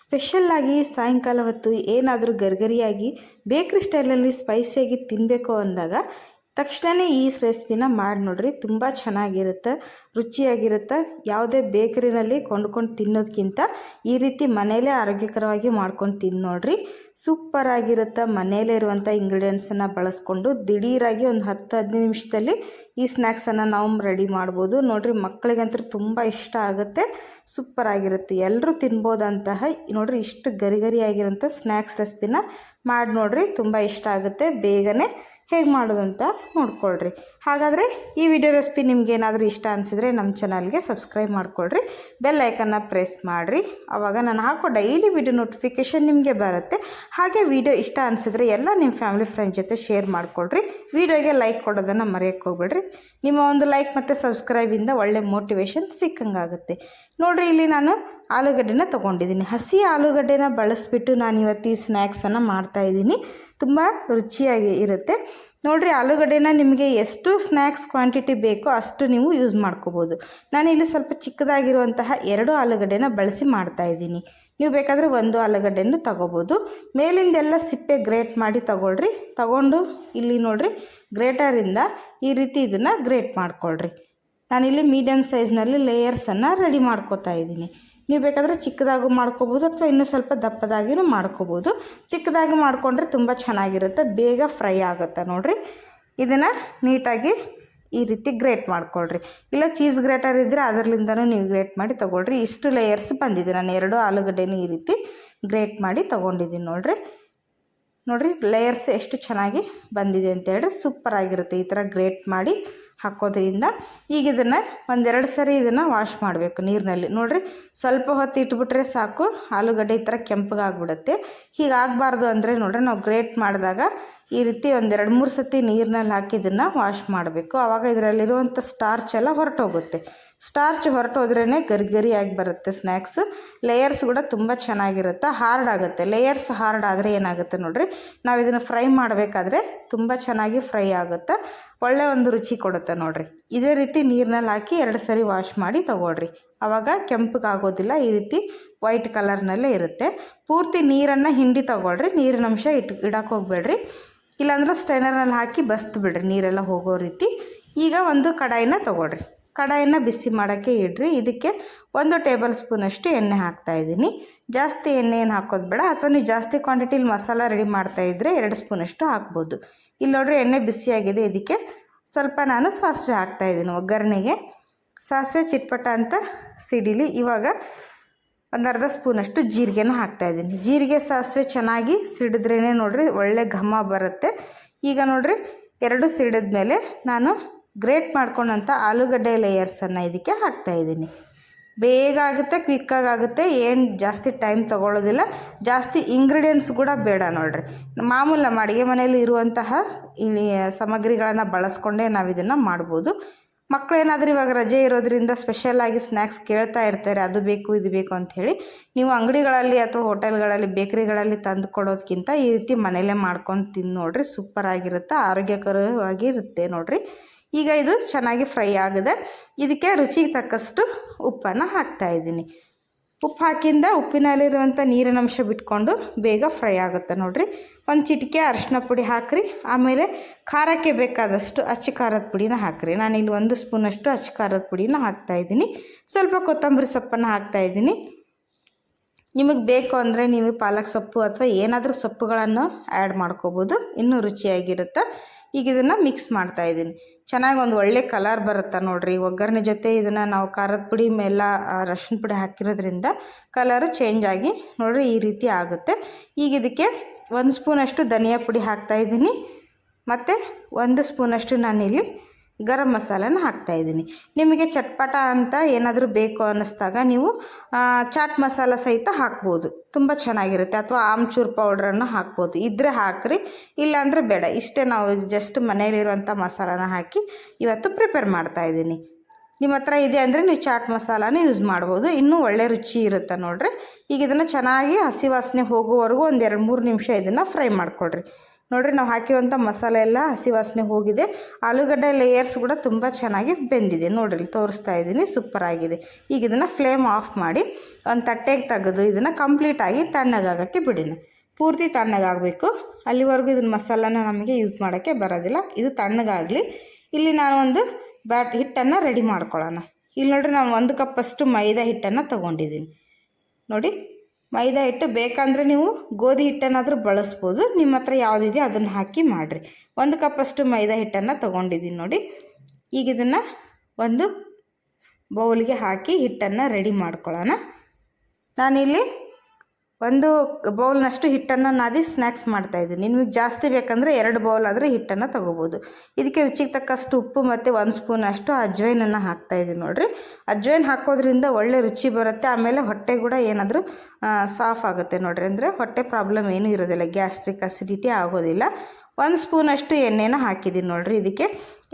ಸ್ಪೆಷಲ್ಲಾಗಿ ಸಾಯಂಕಾಲ ಹೊತ್ತು ಏನಾದರೂ ಗರ್ಗರಿಯಾಗಿ ಬೇಕ್ರಿ ಸ್ಟೈಲಲ್ಲಿ ಸ್ಪೈಸಿಯಾಗಿ ತಿನ್ನಬೇಕು ಅಂದಾಗ ತಕ್ಷಣವೇ ಈ ರೆಸಿಪಿನ ಮಾಡಿ ನೋಡಿರಿ. ತುಂಬ ಚೆನ್ನಾಗಿರುತ್ತೆ, ರುಚಿಯಾಗಿರುತ್ತೆ. ಯಾವುದೇ ಬೇಕರಿನಲ್ಲಿ ಕೊಂಡ್ಕೊಂಡು ತಿನ್ನೋದಕ್ಕಿಂತ ಈ ರೀತಿ ಮನೆಯಲ್ಲೇ ಆರೋಗ್ಯಕರವಾಗಿ ಮಾಡ್ಕೊಂಡು ತಿಂದು ನೋಡಿರಿ. ಸೂಪರಾಗಿರುತ್ತೆ. ಮನೆಯಲ್ಲೇ ಇರುವಂಥ ಇಂಗ್ರೀಡಿಯೆಂಟ್ಸನ್ನು ಬಳಸ್ಕೊಂಡು ದಿಢೀರಾಗಿ ಒಂದು 10-15 ನಿಮಿಷದಲ್ಲಿ ಈ ಸ್ನ್ಯಾಕ್ಸನ್ನು ನಾವು ರೆಡಿ ಮಾಡ್ಬೋದು ನೋಡಿರಿ. ಮಕ್ಕಳಿಗಂತೂ ತುಂಬ ಇಷ್ಟ ಆಗುತ್ತೆ, ಸೂಪರಾಗಿರುತ್ತೆ, ಎಲ್ಲರೂ ತಿನ್ಬೋದಂತಹ ನೋಡಿರಿ ಇಷ್ಟು ಗರಿಗರಿಯಾಗಿರೋಂಥ ಸ್ನ್ಯಾಕ್ಸ್ ರೆಸಿಪಿನ ಮಾಡಿ ನೋಡಿರಿ. ತುಂಬ ಇಷ್ಟ ಆಗುತ್ತೆ. ಬೇಗನೆ ಹೇಗೆ ಮಾಡೋದು ಅಂತ ನೋಡ್ಕೊಳ್ರಿ. ಹಾಗಾದರೆ ಈ ವಿಡಿಯೋ ರೆಸಿಪಿ ನಿಮ್ಗೇನಾದರೂ ಇಷ್ಟ ಅನಿಸಿದರೆ ನಮ್ಮ ಚಾನಲ್ಗೆ ಸಬ್ಸ್ಕ್ರೈಬ್ ಮಾಡ್ಕೊಳ್ರಿ, ಬೆಲ್ ಐಕನ್ನ ಪ್ರೆಸ್ ಮಾಡಿರಿ. ಆವಾಗ ನಾನು ಹಾಕೋ ಡೈಲಿ ವಿಡಿಯೋ ನೋಟಿಫಿಕೇಷನ್ ನಿಮಗೆ ಬರುತ್ತೆ. ಹಾಗೆ ವಿಡಿಯೋ ಇಷ್ಟ ಅನಿಸಿದ್ರೆ ಎಲ್ಲ ನಿಮ್ಮ ಫ್ಯಾಮಿಲಿ ಫ್ರೆಂಡ್ಸ್ ಜೊತೆ ಶೇರ್ ಮಾಡ್ಕೊಳ್ರಿ. ವಿಡಿಯೋಗೆ ಲೈಕ್ ಕೊಡೋದನ್ನು ಮರೆಯೋಕ್ಕೆ ಹೋಗ್ಬೇಡ್ರಿ. ನಿಮ್ಮ ಒಂದು ಲೈಕ್ ಮತ್ತು ಸಬ್ಸ್ಕ್ರೈಬಿಂದ ಒಳ್ಳೆ ಮೋಟಿವೇಶನ್ ಸಿಕ್ಕಂಗಾಗುತ್ತೆ ನೋಡಿರಿ. ಇಲ್ಲಿ ನಾನು ಆಲೂಗಡ್ಡೆನ ತೊಗೊಂಡಿದ್ದೀನಿ. ಹಸಿ ಆಲೂಗಡ್ಡೆನ ಬಳಸಿಬಿಟ್ಟು ನಾನು ಇವತ್ತು ಈ ಸ್ನ್ಯಾಕ್ಸನ್ನು ಮಾಡ್ತಾಯಿದ್ದೀನಿ. ತುಂಬ ರುಚಿಯಾಗಿ ಇರುತ್ತೆ ನೋಡಿರಿ. ಆಲೂಗಡ್ಡೆನ ನಿಮಗೆ ಎಷ್ಟು ಸ್ನ್ಯಾಕ್ಸ್ ಕ್ವಾಂಟಿಟಿ ಬೇಕೋ ಅಷ್ಟು ನೀವು ಯೂಸ್ ಮಾಡ್ಕೋಬೋದು. ನಾನಿಲ್ಲಿ ಸ್ವಲ್ಪ ಚಿಕ್ಕದಾಗಿರುವಂತಹ 2 ಆಲೂಗಡ್ಡೆನ ಬಳಸಿ ಮಾಡ್ತಾಯಿದ್ದೀನಿ. ನೀವು ಬೇಕಾದರೆ 1 ಆಲೂಗಡ್ಡೆನೂ ತಗೋಬೋದು. ಮೇಲಿಂದೆಲ್ಲ ಸಿಪ್ಪೆ ಗ್ರೇಟ್ ಮಾಡಿ ತಗೊಳ್ರಿ. ತಗೊಂಡು ಇಲ್ಲಿ ನೋಡಿರಿ ಗ್ರೇಟರಿಂದ ಈ ರೀತಿ ಇದನ್ನು ಗ್ರೇಟ್ ಮಾಡ್ಕೊಳ್ರಿ. ನಾನಿಲ್ಲಿ ಮೀಡಿಯಮ್ ಸೈಜ್ನಲ್ಲಿ ಲೇಯರ್ಸನ್ನು ರೆಡಿ ಮಾಡ್ಕೋತಾ ಇದ್ದೀನಿ. ನೀವು ಬೇಕಾದರೆ ಚಿಕ್ಕದಾಗೂ ಮಾಡ್ಕೋಬೋದು ಅಥವಾ ಇನ್ನೂ ಸ್ವಲ್ಪ ದಪ್ಪದಾಗಿಯೂ ಮಾಡ್ಕೋಬೋದು. ಚಿಕ್ಕದಾಗಿ ಮಾಡಿಕೊಂಡ್ರೆ ತುಂಬ ಚೆನ್ನಾಗಿರುತ್ತೆ, ಬೇಗ ಫ್ರೈ ಆಗುತ್ತೆ ನೋಡಿರಿ. ಇದನ್ನು ನೀಟಾಗಿ ಈ ರೀತಿ ಗ್ರೇಟ್ ಮಾಡ್ಕೊಳ್ರಿ. ಇಲ್ಲ ಚೀಸ್ ಗ್ರೇಟರ್ ಇದ್ದರೆ ಅದರಲ್ಲಿಂದನೂ ನೀವು ಗ್ರೇಟ್ ಮಾಡಿ ತೊಗೊಳ್ರಿ. ಇಷ್ಟು ಲೇಯರ್ಸ್ ಬಂದಿದೆ. ನಾನು 2 ಆಲೂಗಡ್ಡೆನೂ ಈ ರೀತಿ ಗ್ರೇಟ್ ಮಾಡಿ ತೊಗೊಂಡಿದ್ದೀನಿ ನೋಡಿರಿ ಲೇಯರ್ಸ್ ಎಷ್ಟು ಚೆನ್ನಾಗಿ ಬಂದಿದೆ ಅಂತ ಹೇಳಿದ್ರೆ ಸೂಪರಾಗಿರುತ್ತೆ. ಈ ಥರ ಗ್ರೇಟ್ ಮಾಡಿ ಹಾಕೋದ್ರಿಂದ ಈಗ ಇದನ್ನು 1-2 ಸರಿ ಇದನ್ನು ವಾಶ್ ಮಾಡಬೇಕು ನೀರಿನಲ್ಲಿ ನೋಡಿರಿ. ಸ್ವಲ್ಪ ಹೊತ್ತು ಇಟ್ಬಿಟ್ರೆ ಸಾಕು, ಆಲೂಗಡ್ಡೆ ಈ ಥರ ಕೆಂಪಗಾಗ್ಬಿಡುತ್ತೆ. ಹೀಗಾಗಬಾರ್ದು ಅಂದರೆ ನೋಡಿರಿ ನಾವು ಗ್ರೇಟ್ ಮಾಡಿದಾಗ ಈ ರೀತಿ 1-2-3 ಸತಿ ನೀರಿನಲ್ಲಿ ಹಾಕಿ ಇದನ್ನು ವಾಶ್ ಮಾಡಬೇಕು. ಆವಾಗ ಇದರಲ್ಲಿರುವಂಥ ಸ್ಟಾರ್ಚ್ ಎಲ್ಲ ಹೊರಟೋಗುತ್ತೆ. ಸ್ಟಾರ್ಚ್ ಹೊರಟೋದ್ರೇ ಗರಿಗರಿಯಾಗಿ ಬರುತ್ತೆ ಸ್ನ್ಯಾಕ್ಸ್. ಲೇಯರ್ಸ್ ಕೂಡ ತುಂಬ ಚೆನ್ನಾಗಿರುತ್ತೆ, ಹಾರ್ಡ್ ಆಗುತ್ತೆ. ಲೇಯರ್ಸ್ ಹಾರ್ಡ್ ಆದರೆ ಏನಾಗುತ್ತೆ ನೋಡಿರಿ, ನಾವು ಇದನ್ನು ಫ್ರೈ ಮಾಡಬೇಕಾದ್ರೆ ತುಂಬ ಚೆನ್ನಾಗಿ ಫ್ರೈ ಆಗುತ್ತೆ, ಒಳ್ಳೆ ಒಂದು ರುಚಿ ಕೊಡುತ್ತೆ ನೋಡಿರಿ. ಇದೇ ರೀತಿ ನೀರಿನಲ್ಲಿ ಹಾಕಿ 2 ಸರಿ ವಾಶ್ ಮಾಡಿ ತಗೊಳ್ರಿ. ಆವಾಗ ಕೆಂಪಗಾಗೋದಿಲ್ಲ, ಈ ರೀತಿ ವೈಟ್ ಕಲರ್ನಲ್ಲೇ ಇರುತ್ತೆ. ಪೂರ್ತಿ ನೀರನ್ನು ಹಿಂಡಿ ತಗೊಳ್ರಿ. ನೀರಿನ ಅಂಶ ಇಡಕ್ಕೆ ಹೋಗಬೇಡ್ರಿ, ಇಲ್ಲಾಂದ್ರೆ ಸ್ಟ್ರೈನರ್ನಲ್ಲಿ ಹಾಕಿ ಬಸ್ತು ಬಿಡ್ರಿ ನೀರೆಲ್ಲ ಹೋಗೋ ರೀತಿ. ಈಗ ಒಂದು ಕಡಾಯಿನ ತಗೊಳ್ರಿ. ಕಡಾಯಿನ ಬಿಸಿ ಮಾಡೋಕ್ಕೆ ಇಡ್ರಿ. ಇದಕ್ಕೆ 1 ಟೇಬಲ್ ಸ್ಪೂನಷ್ಟು ಎಣ್ಣೆ ಹಾಕ್ತಾಯಿದ್ದೀನಿ. ಜಾಸ್ತಿ ಎಣ್ಣೆ ಏನು ಹಾಕೋದು ಬೇಡ, ಅಥವಾ ನೀವು ಜಾಸ್ತಿ ಕ್ವಾಂಟಿಟಿಲಿ ಮಸಾಲ ರೆಡಿ ಮಾಡ್ತಾಯಿದ್ರೆ 2 ಸ್ಪೂನಷ್ಟು ಹಾಕ್ಬೋದು. ಇಲ್ಲಿ ನೋಡಿರಿ ಎಣ್ಣೆ ಬಿಸಿಯಾಗಿದೆ. ಇದಕ್ಕೆ ಸ್ವಲ್ಪ ನಾನು ಸಾಸಿವೆ ಹಾಕ್ತಾಯಿದ್ದೀನಿ ಒಗ್ಗರಣೆಗೆ. ಸಾಸಿವೆ ಚಿಟ್ಪಟ ಅಂತ ಸಿಡಿಲಿ. ಇವಾಗ 1/2 ಸ್ಪೂನಷ್ಟು ಜೀರಿಗೆನ ಹಾಕ್ತಾಯಿದ್ದೀನಿ. ಜೀರಿಗೆ ಸಾಸಿವೆ ಚೆನ್ನಾಗಿ ಸಿಡಿದ್ರೇ ನೋಡಿರಿ ಒಳ್ಳೆ ಘಮ ಬರುತ್ತೆ. ಈಗ ನೋಡಿರಿ 2 ಸಿಡಿದ ಮೇಲೆ ನಾನು ಗ್ರೇಟ್ ಮಾಡ್ಕೊಂಡಂಥ ಆಲೂಗಡ್ಡೆ ಲೇಯರ್ಸನ್ನು ಇದಕ್ಕೆ ಹಾಕ್ತಾಯಿದ್ದೀನಿ. ಬೇಗ ಆಗುತ್ತೆ, ಕ್ವಿಕ್ಕಾಗುತ್ತೆ, ಏನು ಜಾಸ್ತಿ ಟೈಮ್ ತೊಗೊಳ್ಳೋದಿಲ್ಲ. ಜಾಸ್ತಿ ಇಂಗ್ರೀಡಿಯೆಂಟ್ಸ್ ಕೂಡ ಬೇಡ ನೋಡಿರಿ. ಮಾಮೂಲು ನಮ್ಮ ಅಡುಗೆ ಮನೆಯಲ್ಲಿ ಇರುವಂತಹ ಸಾಮಗ್ರಿಗಳನ್ನು ಬಳಸ್ಕೊಂಡೇ ನಾವು ಇದನ್ನು ಮಾಡ್ಬೋದು. ಮಕ್ಕಳೇನಾದರೂ ಇವಾಗ ರಜೆ ಇರೋದ್ರಿಂದ ಸ್ಪೆಷಲಾಗಿ ಸ್ನ್ಯಾಕ್ಸ್ ಕೇಳ್ತಾ ಇರ್ತಾರೆ, ಅದು ಬೇಕು ಇದು ಬೇಕು ಅಂಥೇಳಿ. ನೀವು ಅಂಗಡಿಗಳಲ್ಲಿ ಅಥವಾ ಹೋಟೆಲ್ಗಳಲ್ಲಿ ಬೇಕ್ರಿಗಳಲ್ಲಿ ತಂದು ಕೊಡೋದಕ್ಕಿಂತ ಈ ರೀತಿ ಮನೆಯಲ್ಲೇ ಮಾಡ್ಕೊಂಡು ತಿಂದು ನೋಡಿರಿ. ಸೂಪರಾಗಿರುತ್ತೆ, ಆರೋಗ್ಯಕರವಾಗಿರುತ್ತೆ ನೋಡಿರಿ. ಈಗ ಇದು ಚೆನ್ನಾಗಿ ಫ್ರೈ ಆಗಿದೆ. ಇದಕ್ಕೆ ರುಚಿಗೆ ತಕ್ಕಷ್ಟು ಉಪ್ಪನ್ನು ಹಾಕ್ತಾಯಿದ್ದೀನಿ. ಉಪ್ಪು ಹಾಕಿಂದ ಉಪ್ಪಿನಲ್ಲಿರುವಂಥ ನೀರಿನಂಶ ಬಿಟ್ಕೊಂಡು ಬೇಗ ಫ್ರೈ ಆಗುತ್ತೆ ನೋಡಿರಿ. 1 ಚಿಟಿಕೆ ಅರಿಶಿನ ಪುಡಿ ಹಾಕಿರಿ. ಆಮೇಲೆ ಖಾರಕ್ಕೆ ಬೇಕಾದಷ್ಟು ಅಚ್ಚ ಖಾರದ ಪುಡಿನ ಹಾಕಿರಿ. ನಾನಿಲ್ಲಿ 1 ಸ್ಪೂನಷ್ಟು ಅಚ್ಚ ಖಾರದ ಪುಡಿನ ಹಾಕ್ತಾಯಿದ್ದೀನಿ. ಸ್ವಲ್ಪ ಕೊತ್ತಂಬರಿ ಸೊಪ್ಪನ್ನು ಹಾಕ್ತಾಯಿದ್ದೀನಿ. ನಿಮಗೆ ಬೇಕು ಅಂದರೆ ನೀವು ಪಾಲಕ್ ಸೊಪ್ಪು ಅಥವಾ ಏನಾದರೂ ಸೊಪ್ಪುಗಳನ್ನು ಆ್ಯಡ್ ಮಾಡ್ಕೋಬೋದು, ಇನ್ನೂ ರುಚಿಯಾಗಿರುತ್ತೆ. ಈಗ ಇದನ್ನು ಮಿಕ್ಸ್ ಮಾಡ್ತಾಯಿದ್ದೀನಿ. ಚೆನ್ನಾಗಿ ಒಂದು ಒಳ್ಳೆ ಕಲರ್ ಬರುತ್ತೆ ನೋಡಿರಿ. ಒಗ್ಗರಣೆ ಜೊತೆ ಇದನ್ನು ನಾವು ಖಾರದ ಪುಡಿ ಮೇಲ ಅರಿಶಿನ ಪುಡಿ ಹಾಕಿರೋದ್ರಿಂದ ಕಲರು ಚೇಂಜ್ ಆಗಿ ನೋಡಿರಿ ಈ ರೀತಿ ಆಗುತ್ತೆ. ಈಗ ಇದಕ್ಕೆ 1 ಸ್ಪೂನಷ್ಟು ಧನಿಯಾ ಪುಡಿ ಹಾಕ್ತಾಯಿದ್ದೀನಿ. ಮತ್ತು 1 ಸ್ಪೂನಷ್ಟು ನಾನಿಲ್ಲಿ ಗರಂ ಮಸಾಲನ ಹಾಕ್ತಾಯಿದ್ದೀನಿ. ನಿಮಗೆ ಚಟ್ಪಟ ಅಂತ ಏನಾದರೂ ಬೇಕು ಅನ್ನಿಸ್ದಾಗ ನೀವು ಚಾಟ್ ಮಸಾಲ ಸಹಿತ ಹಾಕ್ಬೋದು, ತುಂಬ ಚೆನ್ನಾಗಿರುತ್ತೆ. ಅಥವಾ ಆಮ್ಚೂರ್ ಪೌಡ್ರನ್ನು ಹಾಕ್ಬೋದು, ಇದ್ದರೆ ಹಾಕಿರಿ, ಇಲ್ಲಾಂದರೆ ಬೇಡ. ಇಷ್ಟೇ, ನಾವು ಜಸ್ಟ್ ಮನೆಯಲ್ಲಿರುವಂಥ ಮಸಾಲಾನ ಹಾಕಿ ಇವತ್ತು ಪ್ರಿಪೇರ್ ಮಾಡ್ತಾಯಿದ್ದೀನಿ. ನಿಮ್ಮ ಹತ್ರ ಇದೆ ಅಂದರೆ ನೀವು ಚಾಟ್ ಮಸಾಲಾನ ಯೂಸ್ ಮಾಡ್ಬೋದು, ಇನ್ನೂ ಒಳ್ಳೆ ರುಚಿ ಇರುತ್ತೆ ನೋಡಿರಿ. ಈಗ ಇದನ್ನು ಚೆನ್ನಾಗಿ ಹಸಿ ವಾಸನೆ ಹೋಗೋವರೆಗೂ 1-2-3 ನಿಮಿಷ ಇದನ್ನು ಫ್ರೈ ಮಾಡ್ಕೊಳ್ರಿ ನೋಡಿರಿ ನಾವು ಹಾಕಿರೋಂಥ ಮಸಾಲೆ ಎಲ್ಲ ಹಸಿ ವಾಸನೆ ಹೋಗಿದೆ. ಆಲೂಗಡ್ಡೆ ಲೇಯರ್ಸ್ ಕೂಡ ತುಂಬ ಚೆನ್ನಾಗಿ ಬೆಂದಿದೆ. ನೋಡಿರಿ ತೋರಿಸ್ತಾ ಇದ್ದೀನಿ, ಸೂಪರ್ ಆಗಿದೆ. ಈಗ ಇದನ್ನು ಫ್ಲೇಮ್ ಆಫ್ ಮಾಡಿ ಒಂದು ತಟ್ಟೆಗೆ ತೆಗೆದು ಇದನ್ನು ಕಂಪ್ಲೀಟಾಗಿ ತಣ್ಣಗಾಗೋಕ್ಕೆ ಬಿಡಿನ. ಪೂರ್ತಿ ತಣ್ಣಗಾಗಬೇಕು, ಅಲ್ಲಿವರೆಗೂ ಇದನ್ನ ಮಸಾಲಾನ ನಮಗೆ ಯೂಸ್ ಮಾಡೋಕ್ಕೆ ಬರೋದಿಲ್ಲ. ಇದು ತಣ್ಣಗಾಗಲಿ. ಇಲ್ಲಿ ನಾನು ಒಂದು ಹಿಟ್ಟನ್ನು ರೆಡಿ ಮಾಡ್ಕೊಳ್ಳೋಣ. ಇಲ್ಲಿ ನೋಡಿರಿ ನಾನು 1 ಕಪ್ಪಷ್ಟು ಮೈದಾ ಹಿಟ್ಟನ್ನು ತೊಗೊಂಡಿದ್ದೀನಿ. ನೋಡಿ, ಮೈದಾ ಹಿಟ್ಟು ಬೇಕಂದರೆ ನೀವು ಗೋಧಿ ಹಿಟ್ಟನ್ನಾದರೂ ಬಳಸ್ಬೋದು. ನಿಮ್ಮ ಹತ್ರ ಯಾವುದಿದೆಯೋ ಅದನ್ನು ಹಾಕಿ ಮಾಡಿರಿ. 1 ಕಪ್ಪಷ್ಟು ಮೈದಾ ಹಿಟ್ಟನ್ನು ತೊಗೊಂಡಿದ್ದೀನಿ ನೋಡಿ. ಈಗ ಇದನ್ನು ಒಂದು ಬೌಲ್ಗೆ ಹಾಕಿ ಹಿಟ್ಟನ್ನು ರೆಡಿ ಮಾಡ್ಕೊಳ್ಳೋಣ. ನಾನಿಲ್ಲಿ 1 ಬೌಲ್ನಷ್ಟು ಹಿಟ್ಟನ್ನು ನಾದಿ ಸ್ನ್ಯಾಕ್ಸ್ ಮಾಡ್ತಾಯಿದ್ದೀನಿ. ನಿಮಗೆ ಜಾಸ್ತಿ ಬೇಕಂದರೆ 2 ಬೌಲ್ ಆದರೆ ಹಿಟ್ಟನ್ನು ತೊಗೋಬೋದು. ಇದಕ್ಕೆ ರುಚಿಗೆ ತಕ್ಕಷ್ಟು ಉಪ್ಪು ಮತ್ತು 1 ಸ್ಪೂನಷ್ಟು ಅಜ್ವೈನನ್ನು ಹಾಕ್ತಾಯಿದ್ದೀನಿ. ನೋಡಿರಿ, ಅಜ್ವೈನ್ ಹಾಕೋದ್ರಿಂದ ಒಳ್ಳೆ ರುಚಿ ಬರುತ್ತೆ. ಆಮೇಲೆ ಹೊಟ್ಟೆ ಕೂಡ ಏನಾದರೂ ಸಾಫ್ ಆಗುತ್ತೆ ನೋಡಿರಿ. ಅಂದರೆ ಹೊಟ್ಟೆ ಪ್ರಾಬ್ಲಮ್ ಏನೂ ಇರೋದಿಲ್ಲ, ಗ್ಯಾಸ್ಟ್ರಿಕ್ ಅಸಿಡಿಟಿ ಆಗೋದಿಲ್ಲ. 1 ಸ್ಪೂನಷ್ಟು ಎಣ್ಣೆನ ಹಾಕಿದ್ದೀನಿ ನೋಡಿರಿ. ಇದಕ್ಕೆ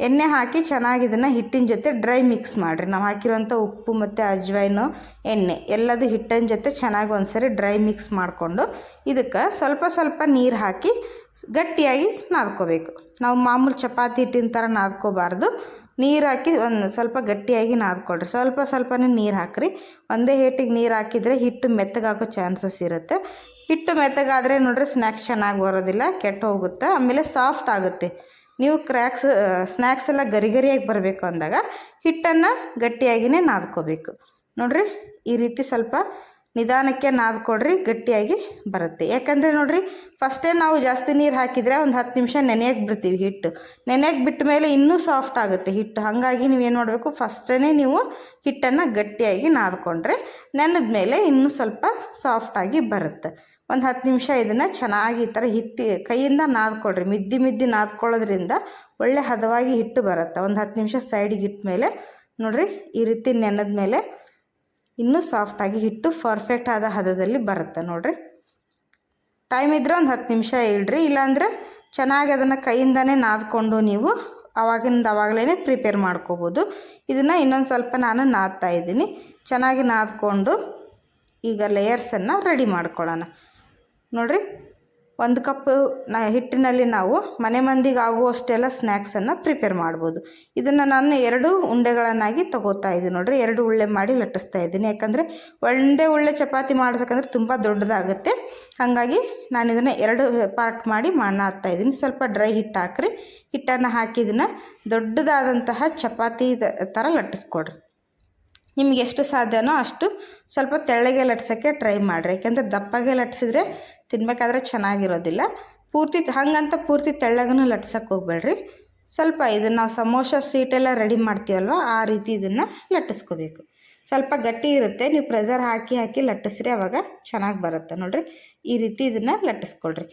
ಎಣ್ಣೆ ಹಾಕಿ ಚೆನ್ನಾಗಿ ಇದನ್ನು ಹಿಟ್ಟಿನ ಜೊತೆ ಡ್ರೈ ಮಿಕ್ಸ್ ಮಾಡಿರಿ. ನಾವು ಹಾಕಿರೋಂಥ ಉಪ್ಪು ಮತ್ತು ಅಜ್ವೈನು, ಎಣ್ಣೆ ಎಲ್ಲದು ಹಿಟ್ಟಿನ ಜೊತೆ ಚೆನ್ನಾಗಿ ಒಂದ್ಸರಿ ಡ್ರೈ ಮಿಕ್ಸ್ ಮಾಡಿಕೊಂಡು ಇದಕ್ಕೆ ಸ್ವಲ್ಪ ಸ್ವಲ್ಪ ನೀರು ಹಾಕಿ ಗಟ್ಟಿಯಾಗಿ ನಾದ್ಕೋಬೇಕು. ನಾವು ಮಾಮೂಲು ಚಪಾತಿ ಹಿಟ್ಟಿನ ಥರ ನಾದ್ಕೋಬಾರ್ದು. ನೀರು ಹಾಕಿ ಒಂದು ಸ್ವಲ್ಪ ಗಟ್ಟಿಯಾಗಿ ನಾದ್ಕೊಳ್ರಿ. ಸ್ವಲ್ಪ ಸ್ವಲ್ಪನೇ ನೀರು ಹಾಕಿರಿ. ಒಂದೇ ಏಟಿಗೆ ನೀರು ಹಾಕಿದರೆ ಹಿಟ್ಟು ಮೆತ್ತಗಾಗೋ ಚಾನ್ಸಸ್ ಇರುತ್ತೆ. ಹಿಟ್ಟು ಮೆತ್ತಗಾದರೆ ನೋಡ್ರಿ ಸ್ನ್ಯಾಕ್ಸ್ ಚೆನ್ನಾಗಿ ಬರೋದಿಲ್ಲ, ಕೆಟ್ಟು ಹೋಗುತ್ತೆ. ಆಮೇಲೆ ಸಾಫ್ಟ್ ಆಗುತ್ತೆ. ನೀವು ಸ್ನ್ಯಾಕ್ಸ್ ಎಲ್ಲ ಗರಿಗರಿಯಾಗಿ ಬರಬೇಕು ಅಂದಾಗ ಹಿಟ್ಟನ್ನು ಗಟ್ಟಿಯಾಗಿಯೇ ನಾದ್ಕೋಬೇಕು. ನೋಡಿರಿ, ಈ ರೀತಿ ಸ್ವಲ್ಪ ನಿಧಾನಕ್ಕೆ ನಾದ್ಕೊಡ್ರಿ, ಗಟ್ಟಿಯಾಗಿ ಬರುತ್ತೆ. ಯಾಕಂದರೆ ನೋಡಿರಿ, ಫಸ್ಟೇ ನಾವು ಜಾಸ್ತಿ ನೀರು ಹಾಕಿದರೆ ಒಂದು 10 ನಿಮಿಷ ನೆನೆಯಕ್ಕೆ ಬಿಡ್ತೀವಿ. ಹಿಟ್ಟು ನೆನೆಯಕ್ಕೆ ಬಿಟ್ಟ ಮೇಲೆ ಇನ್ನೂ ಸಾಫ್ಟ್ ಆಗುತ್ತೆ ಹಿಟ್ಟು. ಹಾಗಾಗಿ ನೀವೇನು ಮಾಡಬೇಕು, ಫಸ್ಟೇ ನೀವು ಹಿಟ್ಟನ್ನು ಗಟ್ಟಿಯಾಗಿ ನಾದ್ಕೊಂಡ್ರೆ ನೆನೆದ ಮೇಲೆ ಇನ್ನೂ ಸ್ವಲ್ಪ ಸಾಫ್ಟಾಗಿ ಬರುತ್ತೆ. ಒಂದು 10 ನಿಮಿಷ ಇದನ್ನು ಚೆನ್ನಾಗಿ ಈ ಥರ ಕೈಯಿಂದ ನಾದ್ಕೊಡ್ರಿ. ಮಿದ್ದಿ ನಾದ್ಕೊಳ್ಳೋದ್ರಿಂದ ಒಳ್ಳೆ ಹದವಾಗಿ ಹಿಟ್ಟು ಬರುತ್ತೆ. ಒಂದು 10 ನಿಮಿಷ ಸೈಡಿಗೆ ಇಟ್ಟ ಮೇಲೆ ನೋಡಿರಿ, ಈ ರೀತಿ ನೆನೆದ ಮೇಲೆ ಇನ್ನೂ ಸಾಫ್ಟಾಗಿ ಹಿಟ್ಟು ಪರ್ಫೆಕ್ಟ್ ಆದ ಹದದಲ್ಲಿ ಬರುತ್ತೆ. ನೋಡಿರಿ, ಟೈಮ್ ಇದ್ದರೆ ಒಂದು 10 ನಿಮಿಷ ಇಡ್ರಿ. ಇಲ್ಲಾಂದರೆ ಚೆನ್ನಾಗಿ ಅದನ್ನು ಕೈಯಿಂದನೇ ನಾದ್ಕೊಂಡು ನೀವು ಅವಾಗಲೇ ಪ್ರಿಪೇರ್ ಮಾಡ್ಕೋಬೋದು. ಇದನ್ನು ಇನ್ನೊಂದು ಸ್ವಲ್ಪ ನಾನು ನಾದ್ತಾ ಇದ್ದೀನಿ. ಚೆನ್ನಾಗಿ ನಾದ್ಕೊಂಡು ಈಗ ಲೇಯರ್ಸನ್ನು ರೆಡಿ ಮಾಡ್ಕೊಳ್ಳೋಣ. ನೋಡಿರಿ, 1 ಕಪ್ ಹಿಟ್ಟಿನಲ್ಲಿ ನಾವು ಮನೆ ಮಂದಿಗೆ ಆಗುವಷ್ಟೆಲ್ಲ ಸ್ನ್ಯಾಕ್ಸನ್ನು ಪ್ರಿಪೇರ್ ಮಾಡ್ಬೋದು. ಇದನ್ನು ನಾನು 2 ಉಂಡೆಗಳನ್ನಾಗಿ ತೊಗೋತಾ ಇದ್ದೀನಿ. ನೋಡಿರಿ, 2 ಉಳ್ಳೆ ಮಾಡಿ ಲಟ್ಟಿಸ್ತಾ ಇದ್ದೀನಿ. ಯಾಕಂದರೆ ಒಂದೇ ಉಳ್ಳೆ ಚಪಾತಿ ಮಾಡ್ಸೋಕ್ಕಂದ್ರೆ ತುಂಬ ದೊಡ್ಡದಾಗುತ್ತೆ. ಹಾಗಾಗಿ ನಾನು ಇದನ್ನು 2 ಪಾರ್ಟ್ ಮಾಡಿ ನಾದ್ತಾ ಇದ್ದೀನಿ. ಸ್ವಲ್ಪ ಡ್ರೈ ಹಿಟ್ಟು ಹಾಕ್ರಿ. ಹಿಟ್ಟನ್ನು ಹಾಕಿ ಇದನ್ನು ದೊಡ್ಡದಾದಂತಹ ಚಪಾತಿ ಥರ ಲಟ್ಟಿಸ್ಕೊಡ್ರಿ. ನಿಮ್ಗೆ ಎಷ್ಟು ಸಾಧ್ಯನೋ ಅಷ್ಟು ಸ್ವಲ್ಪ ತೆಳ್ಳಗೆ ಲಟ್ಸೋಕ್ಕೆ ಟ್ರೈ ಮಾಡಿರಿ. ಯಾಕೆಂದರೆ ದಪ್ಪಗೆ ಲಟ್ಸಿದ್ರೆ ತಿನ್ನಬೇಕಾದ್ರೆ ಚೆನ್ನಾಗಿರೋದಿಲ್ಲ. ಪೂರ್ತಿ ತೆಳ್ಳಗೂ ಲಟ್ಸೋಕ್ಕೆ ಹೋಗ್ಬೇಡ್ರಿ. ಸ್ವಲ್ಪ ಇದನ್ನು ನಾವು ಸಮೋಸ ಸ್ವೀಟೆಲ್ಲ ರೆಡಿ ಮಾಡ್ತೀವಲ್ವ, ಆ ರೀತಿ ಇದನ್ನು ಲಟ್ಟಿಸ್ಕೋಬೇಕು. ಸ್ವಲ್ಪ ಗಟ್ಟಿ ಇರುತ್ತೆ, ನೀವು ಪ್ರೆಷರ್ ಹಾಕಿ ಲಟ್ಟಿಸ್ರಿ, ಆವಾಗ ಚೆನ್ನಾಗಿ ಬರುತ್ತೆ. ನೋಡಿರಿ, ಈ ರೀತಿ ಇದನ್ನು ಲಟ್ಟಿಸ್ಕೊಳ್ರಿ.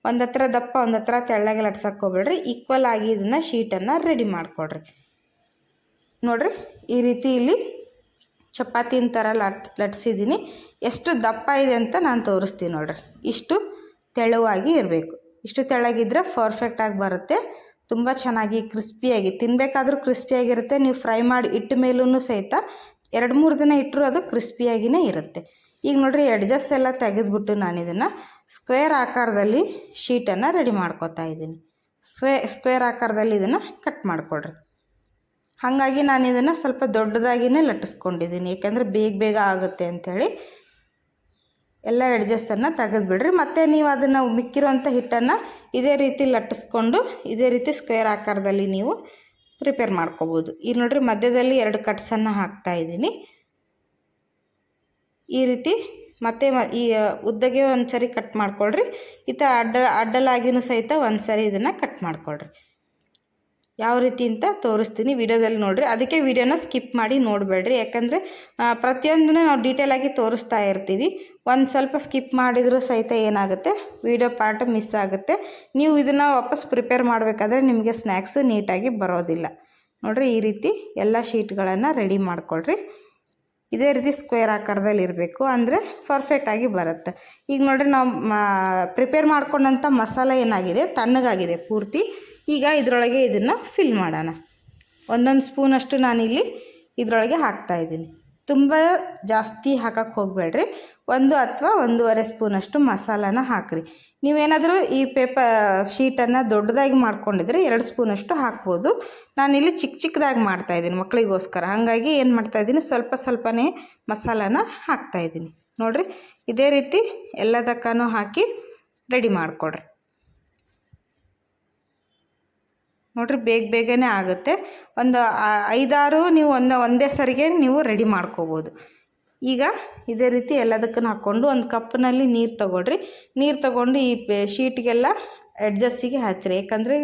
ಒಂದು ಹತ್ರ ದಪ್ಪ, ಒಂದು ಹತ್ರ ತೆಳ್ಳಗೆ ಲಟ್ಸೋಕ್ಕೆ ಹೋಗ್ಬೇಡ್ರಿ. ಈಕ್ವಲ್ ಆಗಿ ಇದನ್ನು ಶೀಟನ್ನು ರೆಡಿ ಮಾಡಿಕೊಡ್ರಿ. ನೋಡಿರಿ, ಈ ರೀತಿ ಇಲ್ಲಿ ಚಪಾತಿನ ಥರ ಲಟ್ಸಿದ್ದೀನಿ. ಎಷ್ಟು ದಪ್ಪ ಇದೆ ಅಂತ ನಾನು ತೋರಿಸ್ತೀನಿ. ನೋಡಿರಿ, ಇಷ್ಟು ತೆಳುವಾಗಿ ಇರಬೇಕು. ಇಷ್ಟು ತೆಳ್ಳಗಿದ್ರೆ ಪರ್ಫೆಕ್ಟಾಗಿ ಬರುತ್ತೆ. ತುಂಬ ಚೆನ್ನಾಗಿ ಕ್ರಿಸ್ಪಿಯಾಗಿ ತಿನ್ನಬೇಕಾದ್ರೂ ಕ್ರಿಸ್ಪಿಯಾಗಿರುತ್ತೆ. ನೀವು ಫ್ರೈ ಮಾಡಿ ಇಟ್ಟ ಮೇಲೂ ಸಹಿತ 2-3 ದಿನ ಇಟ್ಟರೂ ಅದು ಕ್ರಿಸ್ಪಿಯಾಗಿಯೇ ಇರುತ್ತೆ. ಈಗ ನೋಡಿರಿ, ಎಡ್ಜಸ್ ಎಲ್ಲ ತೆಗೆದುಬಿಟ್ಟು ನಾನು ಇದನ್ನು ಸ್ಕ್ವೇರ್ ಆಕಾರದಲ್ಲಿ ಶೀಟನ್ನು ರೆಡಿ ಮಾಡ್ಕೊತಾ ಇದ್ದೀನಿ. ಸ್ಕ್ವೇರ್ ಆಕಾರದಲ್ಲಿ ಇದನ್ನು ಕಟ್ ಮಾಡಿಕೊಡ್ರಿ. ಹಾಗಾಗಿ ನಾನು ಇದನ್ನು ಸ್ವಲ್ಪ ದೊಡ್ಡದಾಗಿಯೇ ಲಟ್ಟಿಸ್ಕೊಂಡಿದ್ದೀನಿ. ಏಕೆಂದರೆ ಬೇಗ ಆಗುತ್ತೆ ಅಂಥೇಳಿ ಎಲ್ಲ ಎಡ್ಜಸ್ಸನ್ನು ತೆಗೆದುಬಿಡ್ರಿ. ಮತ್ತು ನೀವು ಅದನ್ನು ಮಿಕ್ಕಿರೋಂಥ ಹಿಟ್ಟನ್ನು ಇದೇ ರೀತಿ ಲಟ್ಟಿಸ್ಕೊಂಡು ಇದೇ ರೀತಿ ಸ್ಕ್ವೇರ್ ಆಕಾರದಲ್ಲಿ ನೀವು ಪ್ರಿಪೇರ್ ಮಾಡ್ಕೋಬೋದು. ಈಗ ನೋಡಿರಿ, ಮಧ್ಯದಲ್ಲಿ 2 ಕಟ್ಸನ್ನು ಹಾಕ್ತಾಯಿದ್ದೀನಿ. ಈ ರೀತಿ ಮತ್ತು ಈ ಉದ್ದಗೆ ಒಂದು ಸರಿ ಕಟ್ ಮಾಡ್ಕೊಳ್ರಿ. ಈ ಥರ ಅಡ್ಡಲಾಗಿಯೂ ಸಹಿತ ಒಂದು ಸರಿ ಇದನ್ನು ಕಟ್ ಮಾಡ್ಕೊಳ್ರಿ. ಯಾವ ರೀತಿ ಅಂತ ತೋರಿಸ್ತೀನಿ ವಿಡಿಯೋದಲ್ಲಿ ನೋಡಿರಿ. ಅದಕ್ಕೆ ವಿಡಿಯೋನ ಸ್ಕಿಪ್ ಮಾಡಿ ನೋಡಬೇಡ್ರಿ. ಯಾಕಂದರೆ ಪ್ರತಿಯೊಂದನ್ನು ನಾವು ಡೀಟೇಲಾಗಿ ತೋರಿಸ್ತಾ ಇರ್ತೀವಿ. ಒಂದು ಸ್ವಲ್ಪ ಸ್ಕಿಪ್ ಮಾಡಿದರೂ ಸಹಿತ ಏನಾಗುತ್ತೆ, ವಿಡಿಯೋ ಪಾರ್ಟ್ ಮಿಸ್ ಆಗುತ್ತೆ. ನೀವು ಇದನ್ನು ವಾಪಸ್ ಪ್ರಿಪೇರ್ ಮಾಡಬೇಕಾದ್ರೆ ನಿಮಗೆ ಸ್ನ್ಯಾಕ್ಸು ನೀಟಾಗಿ ಬರೋದಿಲ್ಲ. ನೋಡಿರಿ, ಈ ರೀತಿ ಎಲ್ಲ ಶೀಟ್ಗಳನ್ನು ರೆಡಿ ಮಾಡ್ಕೊಳ್ರಿ. ಇದೇ ರೀತಿ ಸ್ಕ್ವೇರ್ ಆಕಾರದಲ್ಲಿ ಇರಬೇಕು, ಅಂದರೆ ಪರ್ಫೆಕ್ಟಾಗಿ ಬರುತ್ತೆ. ಈಗ ನೋಡಿರಿ, ನಾವು ಪ್ರಿಪೇರ್ ಮಾಡ್ಕೊಂಡಂಥ ಮಸಾಲೆ ಏನಾಗಿದೆ, ತಣ್ಣಗಾಗಿದೆ ಪೂರ್ತಿ. ಈಗ ಇದರೊಳಗೆ ಇದನ್ನು ಫಿಲ್ ಮಾಡೋಣ. 1 ಸ್ಪೂನಷ್ಟು ನಾನಿಲ್ಲಿ ಇದರೊಳಗೆ ಹಾಕ್ತಾಯಿದ್ದೀನಿ. ತುಂಬ ಜಾಸ್ತಿ ಹಾಕಕ್ಕೆ ಹೋಗಬೇಡ್ರಿ. 1 ಅಥವಾ 1.5 ಸ್ಪೂನಷ್ಟು ಮಸಾಲಾನ ಹಾಕಿರಿ. ನೀವೇನಾದರೂ ಈ ಶೀಟನ್ನು ದೊಡ್ಡದಾಗಿ ಮಾಡ್ಕೊಂಡಿದ್ರೆ 2 ಸ್ಪೂನಷ್ಟು ಹಾಕ್ಬೋದು. ನಾನಿಲ್ಲಿ ಚಿಕ್ಕದಾಗಿ ಮಾಡ್ತಾಯಿದ್ದೀನಿ ಮಕ್ಕಳಿಗೋಸ್ಕರ. ಹಾಗಾಗಿ ಏನು ಮಾಡ್ತಾಯಿದ್ದೀನಿ, ಸ್ವಲ್ಪನೇ ಮಸಾಲಾನ ಹಾಕ್ತಾಯಿದ್ದೀನಿ. ನೋಡಿರಿ, ಇದೇ ರೀತಿ ಎಲ್ಲದಕ್ಕೂ ಹಾಕಿ ರೆಡಿ ಮಾಡಿಕೊಡ್ರಿ. ನೋಡಿರಿ, ಬೇಗನೆ ಆಗುತ್ತೆ. ಒಂದು 5-6 ನೀವು ಒಂದೇ ಸರಿಗೆ ನೀವು ರೆಡಿ ಮಾಡ್ಕೋಬೋದು. ಈಗ ಇದೇ ರೀತಿ ಎಲ್ಲದಕ್ಕೂ ಹಾಕ್ಕೊಂಡು ಒಂದು ಕಪ್ನಲ್ಲಿ ನೀರು ತೊಗೊಳ್ರಿ. ನೀರು ತೊಗೊಂಡು ಈ ಶೀಟ್ಗೆಲ್ಲ ಎಡ್ಜಸ್ಟಿಗೆ ಹಚ್ಚಿರಿ. ಯಾಕಂದರೆ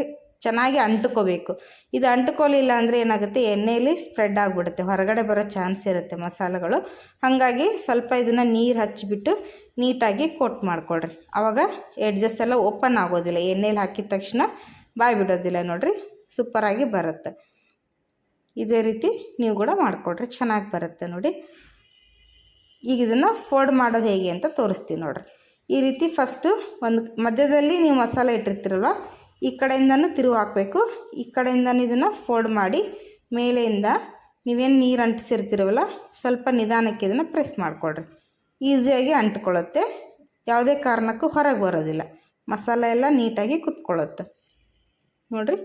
ಚೆನ್ನಾಗಿ ಅಂಟ್ಕೋಬೇಕು. ಇದು ಅಂಟ್ಕೊಳ್ಳಿಲ್ಲ ಅಂದರೆ ಏನಾಗುತ್ತೆ, ಎಣ್ಣೆಯಲ್ಲಿ ಸ್ಪ್ರೆಡ್ ಆಗಿಬಿಡುತ್ತೆ, ಹೊರಗಡೆ ಬರೋ ಚಾನ್ಸ್ ಇರುತ್ತೆ ಮಸಾಲೆಗಳು. ಹಾಗಾಗಿ ಸ್ವಲ್ಪ ಇದನ್ನು ನೀರು ಹಚ್ಚಿಬಿಟ್ಟು ನೀಟಾಗಿ ಕೋಟ್ ಮಾಡಿಕೊಡ್ರಿ. ಆವಾಗ ಎಡ್ಜಸ್ ಎಲ್ಲ ಓಪನ್ ಆಗೋದಿಲ್ಲ, ಎಣ್ಣೆಲಿ ಹಾಕಿದ ತಕ್ಷಣ ಬಾಯಿ ಬಿಡೋದಿಲ್ಲ. ನೋಡಿರಿ, ಸೂಪರಾಗಿ ಬರುತ್ತೆ. ಇದೇ ರೀತಿ ನೀವು ಕೂಡ ಮಾಡಿಕೊಡ್ರಿ, ಚೆನ್ನಾಗಿ ಬರುತ್ತೆ ನೋಡಿ. ಈಗ ಇದನ್ನು ಫೋಲ್ಡ್ ಮಾಡೋದು ಹೇಗೆ ಅಂತ ತೋರಿಸ್ತೀನಿ ನೋಡಿರಿ. ಈ ರೀತಿ ಫಸ್ಟು ಒಂದು ಮಧ್ಯದಲ್ಲಿ ನೀವು ಮಸಾಲೆ ಇಟ್ಟಿರ್ತೀರಲ್ವ, ಈ ಕಡೆಯಿಂದನೂ ತಿರುವು ಹಾಕಬೇಕು. ಈ ಕಡೆಯಿಂದನೂ ಇದನ್ನು ಫೋಲ್ಡ್ ಮಾಡಿ ಮೇಲೆಯಿಂದ ನೀವೇನು ನೀರು ಅಂಟಿಸಿರ್ತೀರವಲ್ಲ, ಸ್ವಲ್ಪ ನಿಧಾನಕ್ಕೆ ಇದನ್ನು ಪ್ರೆಸ್ ಮಾಡಿಕೊಡ್ರಿ. ಈಸಿಯಾಗಿ ಅಂಟ್ಕೊಳ್ಳುತ್ತೆ, ಯಾವುದೇ ಕಾರಣಕ್ಕೂ ಹೊರಗೆ ಬರೋದಿಲ್ಲ. ಮಸಾಲೆ ಎಲ್ಲ ನೀಟಾಗಿ ಕುತ್ಕೊಳ್ಳುತ್ತೆ ನೋಡಿರಿ.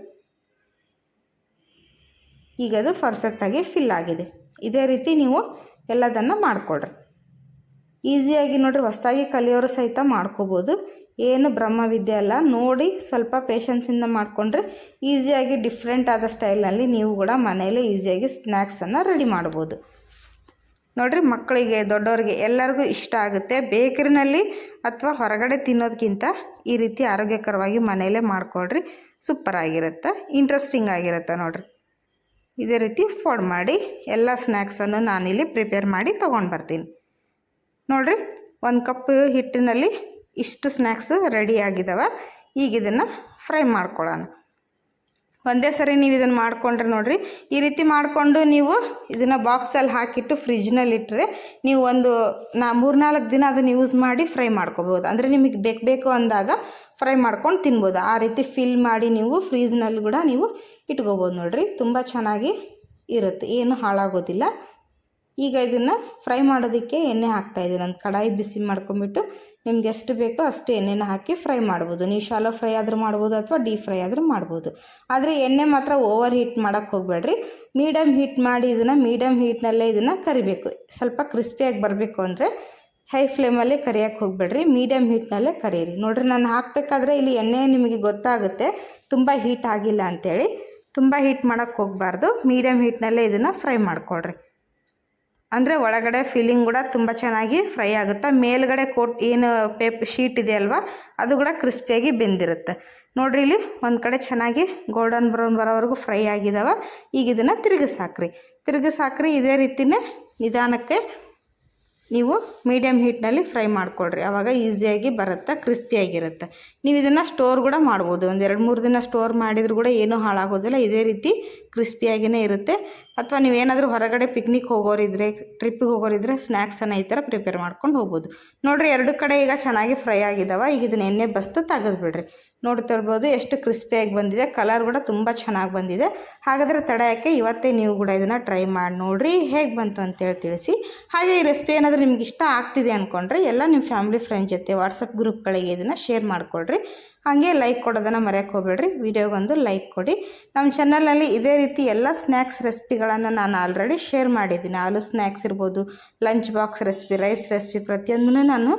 ಈಗ ಅದು ಪರ್ಫೆಕ್ಟಾಗಿ ಫಿಲ್ ಆಗಿದೆ. ಇದೇ ರೀತಿ ನೀವು ಎಲ್ಲದನ್ನು ಮಾಡಿಕೊಡ್ರಿ. ಈಸಿಯಾಗಿ ನೋಡಿರಿ, ಹೊಸದಾಗಿ ಕಲಿಯೋರು ಸಹಿತ ಮಾಡ್ಕೋಬೋದು. ಏನು ಬ್ರಹ್ಮವಿದ್ಯೆ ಅಲ್ಲ. ನೋಡಿ ಸ್ವಲ್ಪ ಪೇಷನ್ಸಿಂದ ಮಾಡಿಕೊಂಡ್ರೆ ಈಸಿಯಾಗಿ ಡಿಫ್ರೆಂಟ್ ಆದ ಸ್ಟೈಲ್ನಲ್ಲಿ ನೀವು ಕೂಡ ಮನೆಯಲ್ಲೇ ಈಸಿಯಾಗಿ ಸ್ನ್ಯಾಕ್ಸನ್ನು ರೆಡಿ ಮಾಡ್ಬೋದು. ನೋಡಿರಿ, ಮಕ್ಕಳಿಗೆ ದೊಡ್ಡವ್ರಿಗೆ ಎಲ್ಲರಿಗೂ ಇಷ್ಟ ಆಗುತ್ತೆ. ಬೇಕರಿನಲ್ಲಿ ಅಥವಾ ಹೊರಗಡೆ ತಿನ್ನೋದಕ್ಕಿಂತ ಈ ರೀತಿ ಆರೋಗ್ಯಕರವಾಗಿ ಮನೆಯಲ್ಲೇ ಮಾಡಿಕೊಡ್ರಿ. ಸೂಪರಾಗಿರುತ್ತೆ, ಇಂಟ್ರೆಸ್ಟಿಂಗ್ ಆಗಿರುತ್ತೆ ನೋಡಿರಿ. ಇದೇ ರೀತಿ ಫೋಲ್ಡ್ ಮಾಡಿ ಎಲ್ಲ ಸ್ನ್ಯಾಕ್ಸನ್ನು ನಾನಿಲ್ಲಿ ಪ್ರಿಪೇರ್ ಮಾಡಿ ತೊಗೊಂಡು ಬರ್ತೀನಿ. ನೋಡಿರಿ, 1 ಕಪ್ ಹಿಟ್ಟಿನಲ್ಲಿ ಇಷ್ಟು ಸ್ನ್ಯಾಕ್ಸು ರೆಡಿ ಆಗಿದ್ದಾವೆ. ಈಗ ಇದನ್ನು ಫ್ರೈ ಮಾಡ್ಕೊಳ್ಳೋಣ. ಒಂದೇ ಸರಿ ನೀವು ಇದನ್ನು ಮಾಡಿಕೊಂಡ್ರೆ ನೋಡಿರಿ, ಈ ರೀತಿ ಮಾಡಿಕೊಂಡು ನೀವು ಇದನ್ನು ಬಾಕ್ಸಲ್ಲಿ ಹಾಕಿಟ್ಟು ಫ್ರಿಜ್ನಲ್ಲಿಟ್ಟರೆ ನೀವು 3-4 ದಿನ ಅದನ್ನು ಯೂಸ್ ಮಾಡಿ ಫ್ರೈ ಮಾಡ್ಕೋಬೋದು. ಅಂದರೆ ನಿಮಗೆ ಬೇಕು ಅಂದಾಗ ಫ್ರೈ ಮಾಡ್ಕೊಂಡು ತಿನ್ಬೋದು. ಆ ರೀತಿ ಫಿಲ್ ಮಾಡಿ ನೀವು ಫ್ರೀಜ್ನಲ್ಲಿ ಕೂಡ ನೀವು ಇಟ್ಕೋಬೋದು. ನೋಡಿರಿ, ತುಂಬ ಚೆನ್ನಾಗಿ ಇರುತ್ತೆ, ಏನು ಹಾಳಾಗೋದಿಲ್ಲ. ಈಗ ಇದನ್ನು ಫ್ರೈ ಮಾಡೋದಕ್ಕೆ ಎಣ್ಣೆ ಹಾಕ್ತಾಯಿದ್ದೀನಿ. ಒಂದು ಕಡಾಯಿ ಬಿಸಿ ಮಾಡ್ಕೊಂಬಿಟ್ಟು ನಿಮ್ಗೆ ಎಷ್ಟು ಬೇಕೋ ಅಷ್ಟು ಎಣ್ಣೆನ ಹಾಕಿ ಫ್ರೈ ಮಾಡ್ಬೋದು. ನೀವು ಶಾಲೋ ಫ್ರೈ ಆದರೂ ಮಾಡ್ಬೋದು ಅಥವಾ ಡೀಪ್ ಫ್ರೈ ಆದರೂ ಮಾಡ್ಬೋದು. ಆದರೆ ಎಣ್ಣೆ ಮಾತ್ರ ಓವರ್ ಹೀಟ್ ಮಾಡೋಕ್ಕೆ ಹೋಗಬೇಡ್ರಿ. ಮೀಡಿಯಮ್ ಹೀಟ್ ಮಾಡಿ ಮೀಡಿಯಮ್ ಹೀಟ್ನಲ್ಲೇ ಇದನ್ನು ಕರಿಬೇಕು. ಸ್ವಲ್ಪ ಕ್ರಿಸ್ಪಿಯಾಗಿ ಬರಬೇಕು ಅಂದರೆ ಹೈ ಫ್ಲೇಮಲ್ಲಿ ಕರಿಯೋಕ್ಕೆ ಹೋಗಬೇಡ್ರಿ, ಮೀಡಿಯಮ್ ಹೀಟ್ನಲ್ಲೇ ಕರೀರಿ. ನೋಡಿರಿ, ನಾನು ಹಾಕಬೇಕಾದ್ರೆ ಇಲ್ಲಿ ಎಣ್ಣೆ ನಿಮಗೆ ಗೊತ್ತಾಗುತ್ತೆ ತುಂಬ ಹೀಟ್ ಆಗಿಲ್ಲ ಅಂಥೇಳಿ. ತುಂಬ ಹೀಟ್ ಮಾಡೋಕ್ಕೆ ಹೋಗಬಾರ್ದು, ಮೀಡಿಯಮ್ ಹೀಟ್ನಲ್ಲೇ ಇದನ್ನು ಫ್ರೈ ಮಾಡಿಕೊಡ್ರಿ. ಅಂದರೆ ಒಳಗಡೆ ಫಿಲ್ಲಿಂಗ್ ಕೂಡ ತುಂಬ ಚೆನ್ನಾಗಿ ಫ್ರೈ ಆಗುತ್ತೆ. ಮೇಲ್ಗಡೆ ಏನು ಶೀಟ್ ಇದೆ ಅಲ್ವಾ, ಅದು ಕೂಡ ಕ್ರಿಸ್ಪಿಯಾಗಿ ಬೆಂದಿರುತ್ತೆ. ನೋಡಿರಿ, ಇಲ್ಲಿ ಒಂದು ಕಡೆ ಚೆನ್ನಾಗಿ ಗೋಲ್ಡನ್ ಬ್ರೌನ್ ಬರೋವರೆಗೂ ಫ್ರೈ ಆಗಿದ್ದಾವೆ. ಈಗ ಇದನ್ನು ತಿರುಗಿಸಾಕ್ರಿ. ಇದೇ ರೀತಿಯೇ ನಿಧಾನಕ್ಕೆ ನೀವು ಮೀಡಿಯಮ್ ಹೀಟ್ನಲ್ಲಿ ಫ್ರೈ ಮಾಡಿಕೊಡ್ರಿ. ಆವಾಗ ಈಸಿಯಾಗಿ ಬರುತ್ತೆ, ಕ್ರಿಸ್ಪಿಯಾಗಿರುತ್ತೆ. ನೀವು ಇದನ್ನು ಸ್ಟೋರ್ ಕೂಡ ಮಾಡ್ಬೋದು. ಒಂದು 2-3 ದಿನ ಸ್ಟೋರ್ ಮಾಡಿದರೂ ಕೂಡ ಏನೂ ಹಾಳಾಗೋದಿಲ್ಲ. ಇದೇ ರೀತಿ ಕ್ರಿಸ್ಪಿಯಾಗಿಯೇ ಇರುತ್ತೆ. ಅಥವಾ ನೀವೇನಾದರೂ ಹೊರಗಡೆ ಪಿಕ್ನಿಕ್ ಹೋಗೋರಿದ್ರೆ, ಟ್ರಿಪ್ಪಿಗೆ ಹೋಗೋರಿದ್ರೆ ಸ್ನ್ಯಾಕ್ಸನ್ನು ಈ ಥರ ಪ್ರಿಪೇರ್ ಮಾಡ್ಕೊಂಡು ಹೋಗ್ಬೋದು. ನೋಡಿರಿ, 2 ಕಡೆ ಈಗ ಚೆನ್ನಾಗಿ ಫ್ರೈ ಆಗಿದ್ದಾವೆ. ಈಗ ಇದನ್ನು ಎಣ್ಣೆ ಬಸ್ತು ತೆಗೆದುಬಿಡ್ರಿ. ನೋಡ್ತಿರ್ಬೋದು ಎಷ್ಟು ಕ್ರಿಸ್ಪಿಯಾಗಿ ಬಂದಿದೆ. ಕಲರ್ ಕೂಡ ತುಂಬ ಚೆನ್ನಾಗಿ ಬಂದಿದೆ. ಹಾಗಾದರೆ ತಡೆಯೋಕ್ಕೆ ಇವತ್ತೇ ನೀವು ಕೂಡ ಇದನ್ನು ಟ್ರೈ ಮಾಡಿ ನೋಡಿರಿ, ಹೇಗೆ ಬಂತು ಅಂತೇಳಿ ತಿಳಿಸಿ. ಹಾಗೆ ಈ ರೆಸಿಪಿ ಏನಾದರೂ ನಿಮ್ಗೆ ಇಷ್ಟ ಆಗ್ತಿದೆ ಅಂದ್ಕೊಂಡ್ರೆ ಎಲ್ಲ ನಿಮ್ಮ ಫ್ಯಾಮಿಲಿ ಫ್ರೆಂಡ್ಸ್ ಜೊತೆ ವಾಟ್ಸಪ್ ಗ್ರೂಪ್ಗಳಿಗೆ ಇದನ್ನು ಶೇರ್ ಮಾಡಿಕೊಡ್ರಿ. ಹಾಗೆ ಲೈಕ್ ಕೊಡೋದನ್ನು ಮರೆಯೋಕ್ಕೆ ಹೋಗಬೇಡ್ರಿ. ವಿಡಿಯೋಗೊಂದು ಲೈಕ್ ಕೊಡಿ. ನಮ್ಮ ಚಾನಲ್ನಲ್ಲಿ ಇದೇ ರೀತಿ ಎಲ್ಲ ಸ್ನ್ಯಾಕ್ಸ್ ರೆಸಿಪಿಗಳನ್ನು ನಾನು ಆಲ್ರೆಡಿ ಶೇರ್ ಮಾಡಿದ್ದೀನಿ. ಆಲೂ ಸ್ನ್ಯಾಕ್ಸ್ ಇರ್ಬೋದು, lunch box recipe, rice recipe, ಪ್ರತಿಯೊಂದನ್ನು ನಾನು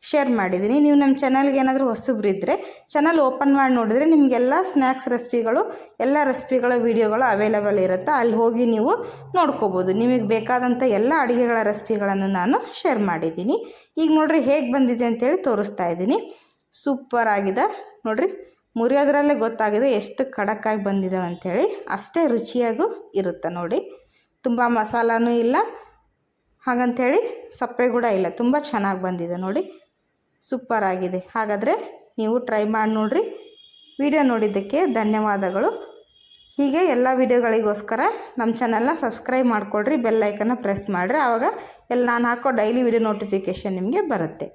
ಶೇರ್ ಮಾಡಿದ್ದೀನಿ. ನೀವು ನಮ್ಮ ಚಾನಲ್ಗೆ ಏನಾದರೂ ಹೊಸಬ್ರಿದ್ದರೆ ಚಾನಲ್ ಓಪನ್ ಮಾಡಿ ನೋಡಿದ್ರೆ ನಿಮಗೆಲ್ಲ ಸ್ನ್ಯಾಕ್ಸ್ ರೆಸಿಪಿಗಳು, ಎಲ್ಲ ರೆಸಿಪಿಗಳ ವೀಡಿಯೋಗಳು ಅವೈಲೇಬಲ್ ಇರುತ್ತೆ. ಅಲ್ಲಿ ಹೋಗಿ ನೀವು ನೋಡ್ಕೋಬೋದು. ನಿಮಗೆ ಬೇಕಾದಂಥ ಎಲ್ಲ ಅಡುಗೆಗಳ ರೆಸಿಪಿಗಳನ್ನು ನಾನು ಶೇರ್ ಮಾಡಿದ್ದೀನಿ. ಈಗ ನೋಡಿರಿ ಹೇಗೆ ಬಂದಿದೆ ಅಂತೇಳಿ ತೋರಿಸ್ತಾ ಇದ್ದೀನಿ. ಸೂಪರ್ ಆಗಿದೆ ನೋಡಿರಿ, ಮುರಿಯೋದ್ರಲ್ಲೇ ಗೊತ್ತಾಗಿದೆ ಎಷ್ಟು ಖಡಕ್ಕಾಗಿ ಬಂದಿದೆ ಅಂಥೇಳಿ. ಅಷ್ಟೇ ರುಚಿಯಾಗೂ ಇರುತ್ತೆ ನೋಡಿ. ತುಂಬ ಮಸಾಲನೂ ಇಲ್ಲ, ಹಾಗಂಥೇಳಿ ಸಪ್ಪೆ ಕೂಡ ಇಲ್ಲ. ತುಂಬ ಚೆನ್ನಾಗಿ ಬಂದಿದೆ ನೋಡಿ, ಸೂಪರ್ ಆಗಿದೆ. ಹಾಗಾದರೆ ನೀವು ಟ್ರೈ ಮಾಡಿ ನೋಡಿರಿ. ವಿಡಿಯೋ ನೋಡಿದ್ದಕ್ಕೆ ಧನ್ಯವಾದಗಳು. ಹೀಗೆ ಎಲ್ಲ ವಿಡಿಯೋಗಳಿಗೋಸ್ಕರ ನಮ್ಮ ಚಾನಲ್ನ ಸಬ್ಸ್ಕ್ರೈಬ್ ಮಾಡಿಕೊಡ್ರಿ, ಬೆಲ್ ಐಕನ್ನ ಪ್ರೆಸ್ ಮಾಡಿರಿ. ಆವಾಗ ನಾನು ಹಾಕೋ ಡೈಲಿ ವಿಡಿಯೋ ನೋಟಿಫಿಕೇಷನ್ ನಿಮಗೆ ಬರುತ್ತೆ.